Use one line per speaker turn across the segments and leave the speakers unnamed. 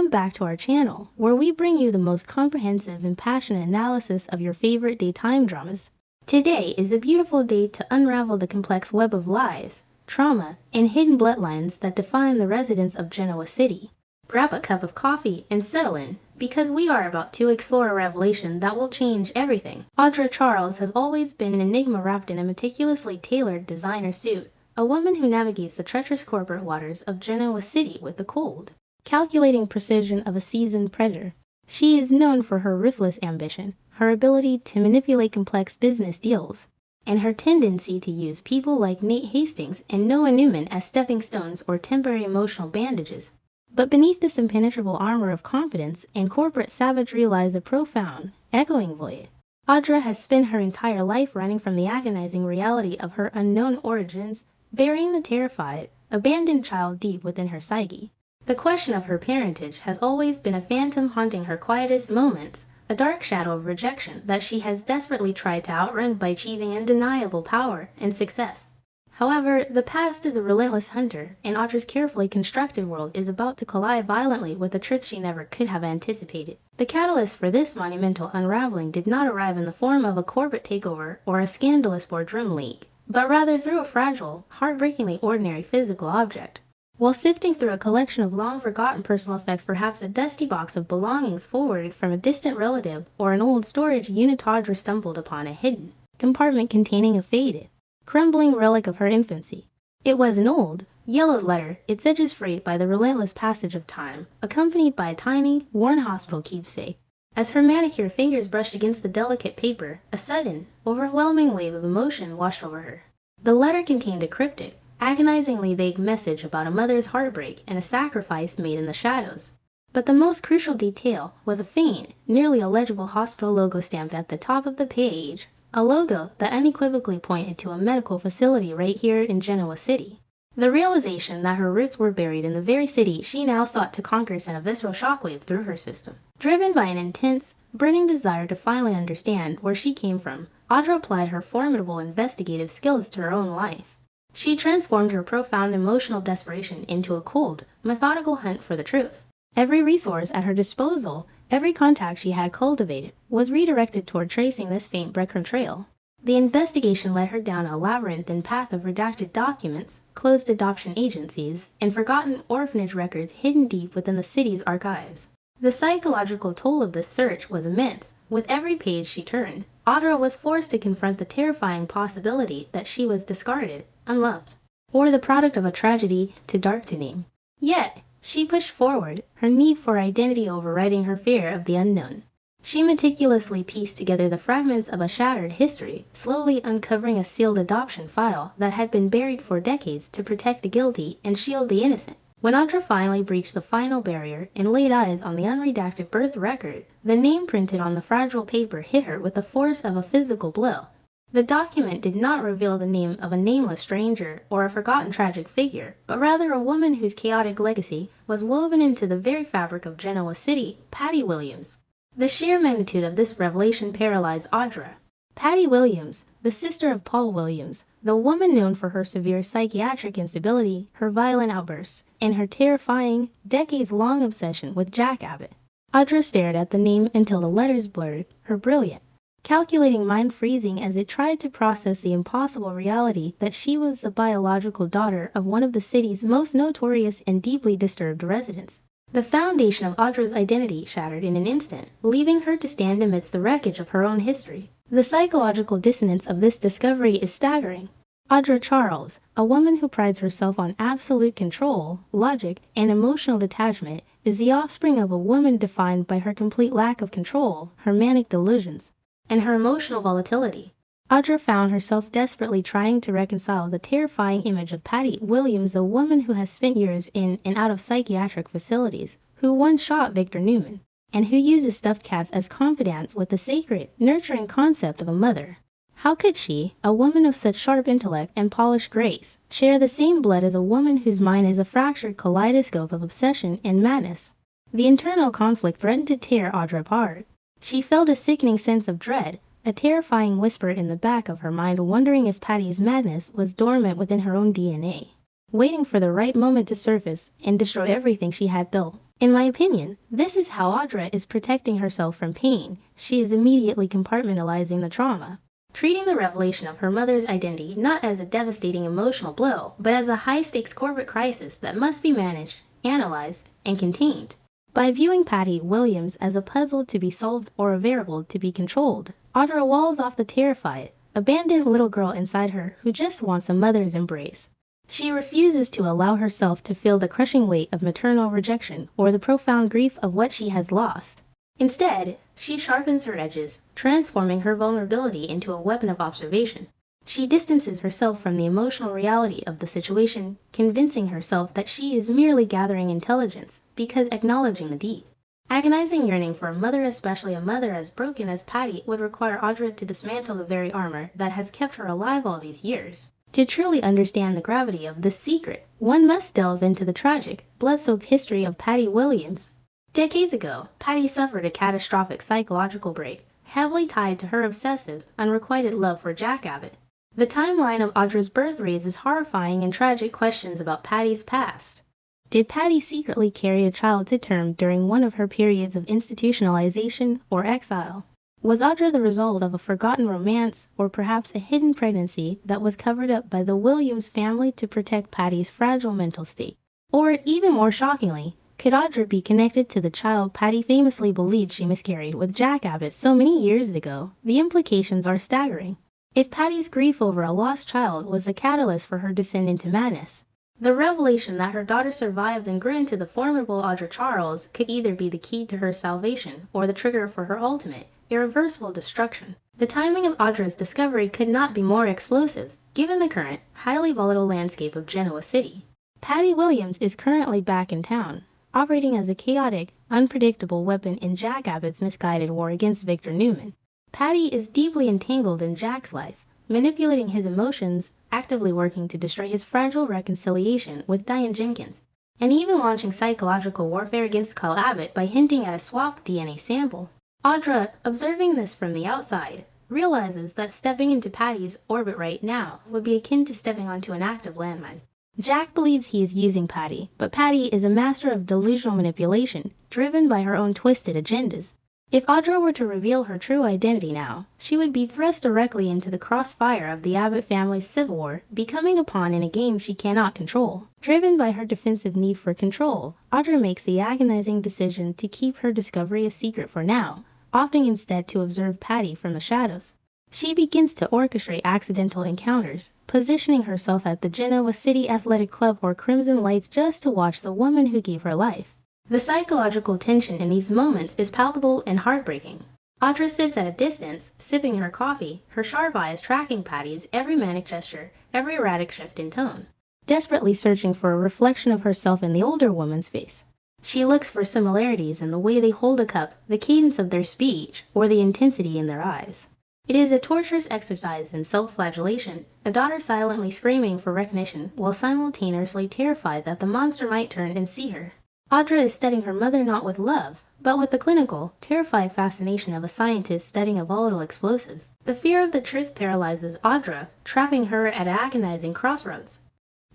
welcome back to our channel, where we bring you the most comprehensive and passionate analysis of your favorite daytime dramas. Today is a beautiful day to unravel the complex web of lies, trauma, and hidden bloodlines that define the residents of Genoa City. Grab a cup of coffee and settle in, because we are about to explore a revelation that will change everything. Audra Charles has always been an enigma wrapped in a meticulously tailored designer suit, a woman who navigates the treacherous corporate waters of Genoa City with the cold, calculating precision of a seasoned predator. She is known for her ruthless ambition, her ability to manipulate complex business deals, and her tendency to use people like Nate Hastings and Noah Newman as stepping stones or temporary emotional bandages. But beneath this impenetrable armor of confidence and corporate savagery lies a profound, echoing void. Audra has spent her entire life running from the agonizing reality of her unknown origins, burying the terrified, abandoned child deep within her psyche. The question of her parentage has always been a phantom haunting her quietest moments, a dark shadow of rejection that she has desperately tried to outrun by achieving undeniable power and success. However, the past is a relentless hunter, and Audra's carefully constructed world is about to collide violently with a trick she never could have anticipated. The catalyst for this monumental unraveling did not arrive in the form of a corporate takeover or a scandalous boardroom leak, but rather through a fragile, heartbreakingly ordinary physical object. While sifting through a collection of long-forgotten personal effects, perhaps a dusty box of belongings forwarded from a distant relative or an old storage unit, Audra stumbled upon a hidden compartment containing a faded, crumbling relic of her infancy. It was an old, yellowed letter, its edges frayed by the relentless passage of time, accompanied by a tiny, worn hospital keepsake. As her manicured fingers brushed against the delicate paper, a sudden, overwhelming wave of emotion washed over her. The letter contained a cryptic, agonizingly vague message about a mother's heartbreak and a sacrifice made in the shadows. But the most crucial detail was a faint, nearly illegible hospital logo stamped at the top of the page, a logo that unequivocally pointed to a medical facility right here in Genoa City. The realization that her roots were buried in the very city she now sought to conquer sent a visceral shockwave through her system. Driven by an intense, burning desire to finally understand where she came from, Audra applied her formidable investigative skills to her own life. She transformed her profound emotional desperation into a cold, methodical hunt for the truth. Every resource at her disposal, every contact she had cultivated, was redirected toward tracing this faint breadcrumb trail. The investigation led her down a labyrinthine path of redacted documents, closed adoption agencies, and forgotten orphanage records hidden deep within the city's archives. The psychological toll of this search was immense. With every page she turned, Audra was forced to confront the terrifying possibility that she was discarded, unloved, or the product of a tragedy too dark to name. Yet, she pushed forward, her need for identity overriding her fear of the unknown. She meticulously pieced together the fragments of a shattered history, slowly uncovering a sealed adoption file that had been buried for decades to protect the guilty and shield the innocent. When Audra finally breached the final barrier and laid eyes on the unredacted birth record, the name printed on the fragile paper hit her with the force of a physical blow. The document did not reveal the name of a nameless stranger or a forgotten tragic figure, but rather a woman whose chaotic legacy was woven into the very fabric of Genoa City, Patty Williams. The sheer magnitude of this revelation paralyzed Audra. Patty Williams, the sister of Paul Williams, the woman known for her severe psychiatric instability, her violent outbursts, and her terrifying, decades-long obsession with Jack Abbott. Audra stared at the name until the letters blurred, her brilliant, calculating mind freezing as it tried to process the impossible reality that she was the biological daughter of one of the city's most notorious and deeply disturbed residents. The foundation of Audra's identity shattered in an instant, leaving her to stand amidst the wreckage of her own history. The psychological dissonance of this discovery is staggering. Audra Charles, a woman who prides herself on absolute control, logic, and emotional detachment, is the offspring of a woman defined by her complete lack of control, her manic delusions, and her emotional volatility. Audra found herself desperately trying to reconcile the terrifying image of Patty Williams, a woman who has spent years in and out of psychiatric facilities, who once shot Victor Newman, and who uses stuffed cats as confidants with the sacred, nurturing concept of a mother. How could she, a woman of such sharp intellect and polished grace, share the same blood as a woman whose mind is a fractured kaleidoscope of obsession and madness? The internal conflict threatened to tear Audra apart. She felt a sickening sense of dread, a terrifying whisper in the back of her mind wondering if Patty's madness was dormant within her own DNA, waiting for the right moment to surface and destroy everything she had built. In my opinion, this is how Audra is protecting herself from pain. She is immediately compartmentalizing the trauma, treating the revelation of her mother's identity not as a devastating emotional blow, but as a high-stakes corporate crisis that must be managed, analyzed, and contained. By viewing Patty Williams as a puzzle to be solved or a variable to be controlled, Audra walls off the terrified, abandoned little girl inside her who just wants a mother's embrace. She refuses to allow herself to feel the crushing weight of maternal rejection or the profound grief of what she has lost. Instead, she sharpens her edges, transforming her vulnerability into a weapon of observation. She distances herself from the emotional reality of the situation, convincing herself that she is merely gathering intelligence because acknowledging the deep, agonizing yearning for a mother, especially a mother as broken as Patty, would require Audra to dismantle the very armor that has kept her alive all these years. To truly understand the gravity of this secret, one must delve into the tragic, blood-soaked history of Patty Williams. Decades ago, Patty suffered a catastrophic psychological break, heavily tied to her obsessive, unrequited love for Jack Abbott. The timeline of Audra's birth raises horrifying and tragic questions about Patty's past. Did Patty secretly carry a child to term during one of her periods of institutionalization or exile? Was Audra the result of a forgotten romance, or perhaps a hidden pregnancy that was covered up by the Williams family to protect Patty's fragile mental state? Or, even more shockingly, could Audra be connected to the child Patty famously believed she miscarried with Jack Abbott so many years ago? The implications are staggering. If Patty's grief over a lost child was the catalyst for her descent into madness, the revelation that her daughter survived and grew into the formidable Audra Charles could either be the key to her salvation or the trigger for her ultimate, irreversible destruction. The timing of Audra's discovery could not be more explosive, given the current, highly volatile landscape of Genoa City. Patty Williams is currently back in town, operating as a chaotic, unpredictable weapon in Jack Abbott's misguided war against Victor Newman. Patty is deeply entangled in Jack's life, manipulating his emotions, actively working to destroy his fragile reconciliation with Diane Jenkins, and even launching psychological warfare against Kyle Abbott by hinting at a swapped DNA sample. Audra, observing this from the outside, realizes that stepping into Patty's orbit right now would be akin to stepping onto an active landmine. Jack believes he is using Patty, but Patty is a master of delusional manipulation, driven by her own twisted agendas. If Audra were to reveal her true identity now, she would be thrust directly into the crossfire of the Abbott family's civil war, becoming a pawn in a game she cannot control. Driven by her defensive need for control, Audra makes the agonizing decision to keep her discovery a secret for now, opting instead to observe Patty from the shadows. She begins to orchestrate accidental encounters, positioning herself at the Genoa City Athletic Club or Crimson Lights just to watch the woman who gave her life. The psychological tension in these moments is palpable and heartbreaking. Audra sits at a distance, sipping her coffee, her sharp eyes tracking Patty's every manic gesture, every erratic shift in tone, desperately searching for a reflection of herself in the older woman's face. She looks for similarities in the way they hold a cup, the cadence of their speech, or the intensity in their eyes. It is a torturous exercise in self-flagellation, a daughter silently screaming for recognition while simultaneously terrified that the monster might turn and see her. Audra is studying her mother not with love, but with the clinical, terrified fascination of a scientist studying a volatile explosive. The fear of the truth paralyzes Audra, trapping her at an agonizing crossroads.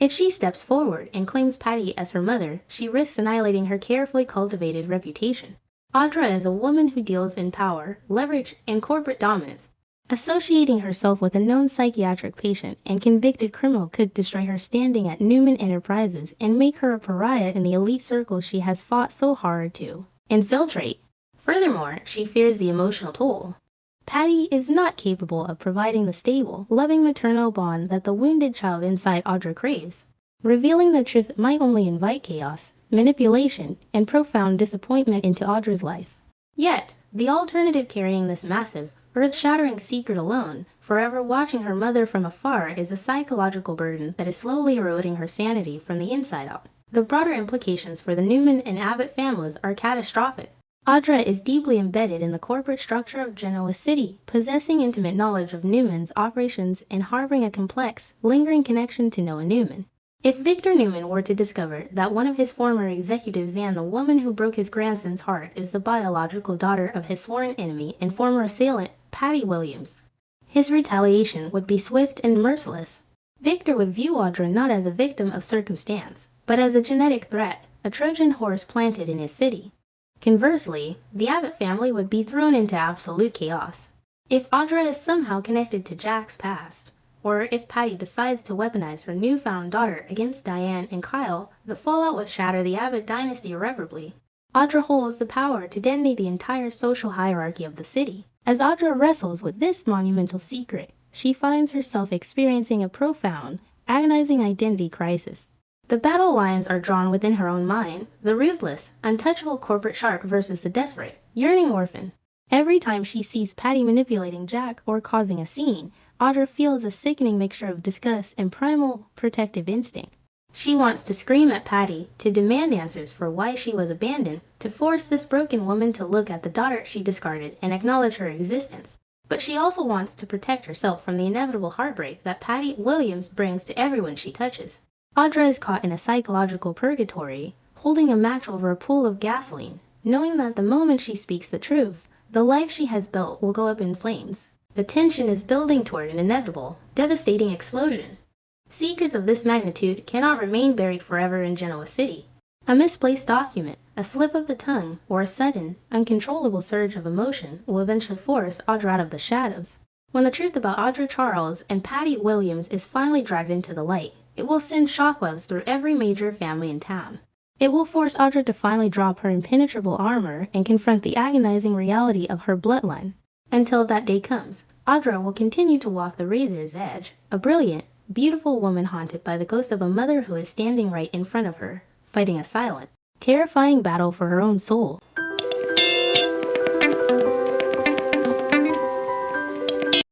If she steps forward and claims Patty as her mother, she risks annihilating her carefully cultivated reputation. Audra is a woman who deals in power, leverage, and corporate dominance. Associating herself with a known psychiatric patient and convicted criminal could destroy her standing at Newman Enterprises and make her a pariah in the elite circles she has fought so hard to infiltrate. Furthermore, she fears the emotional toll. Patty is not capable of providing the stable, loving maternal bond that the wounded child inside Audra craves. Revealing the truth might only invite chaos, manipulation, and profound disappointment into Audra's life. Yet, the alternative, carrying this massive, earth-shattering secret alone, forever watching her mother from afar, is a psychological burden that is slowly eroding her sanity from the inside out. The broader implications for the Newman and Abbott families are catastrophic. Audra is deeply embedded in the corporate structure of Genoa City, possessing intimate knowledge of Newman's operations and harboring a complex, lingering connection to Noah Newman. If Victor Newman were to discover that one of his former executives and the woman who broke his grandson's heart is the biological daughter of his sworn enemy and former assailant, Patty Williams, his retaliation would be swift and merciless. Victor would view Audra not as a victim of circumstance, but as a genetic threat, a Trojan horse planted in his city. Conversely, the Abbott family would be thrown into absolute chaos. If Audra is somehow connected to Jack's past, or if Patty decides to weaponize her newfound daughter against Diane and Kyle, the fallout would shatter the Abbott dynasty irreparably. Audra holds the power to detonate the entire social hierarchy of the city. As Audra wrestles with this monumental secret, she finds herself experiencing a profound, agonizing identity crisis. The battle lines are drawn within her own mind, the ruthless, untouchable corporate shark versus the desperate, yearning orphan. Every time she sees Patty manipulating Jack or causing a scene, Audra feels a sickening mixture of disgust and primal protective instinct. She wants to scream at Patty, to demand answers for why she was abandoned, to force this broken woman to look at the daughter she discarded and acknowledge her existence. But she also wants to protect herself from the inevitable heartbreak that Patty Williams brings to everyone she touches. Audra is caught in a psychological purgatory, holding a match over a pool of gasoline, knowing that the moment she speaks the truth, the life she has built will go up in flames. The tension is building toward an inevitable, devastating explosion. Secrets of this magnitude cannot remain buried forever in Genoa City. A misplaced document, a slip of the tongue, or a sudden, uncontrollable surge of emotion will eventually force Audra out of the shadows. When the truth about Audra Charles and Patty Williams is finally dragged into the light, it will send shockwaves through every major family in town. It will force Audra to finally drop her impenetrable armor and confront the agonizing reality of her bloodline. Until that day comes, Audra will continue to walk the razor's edge, a brilliant, beautiful woman haunted by the ghost of a mother who is standing right in front of her, fighting a silent, terrifying battle for her own soul.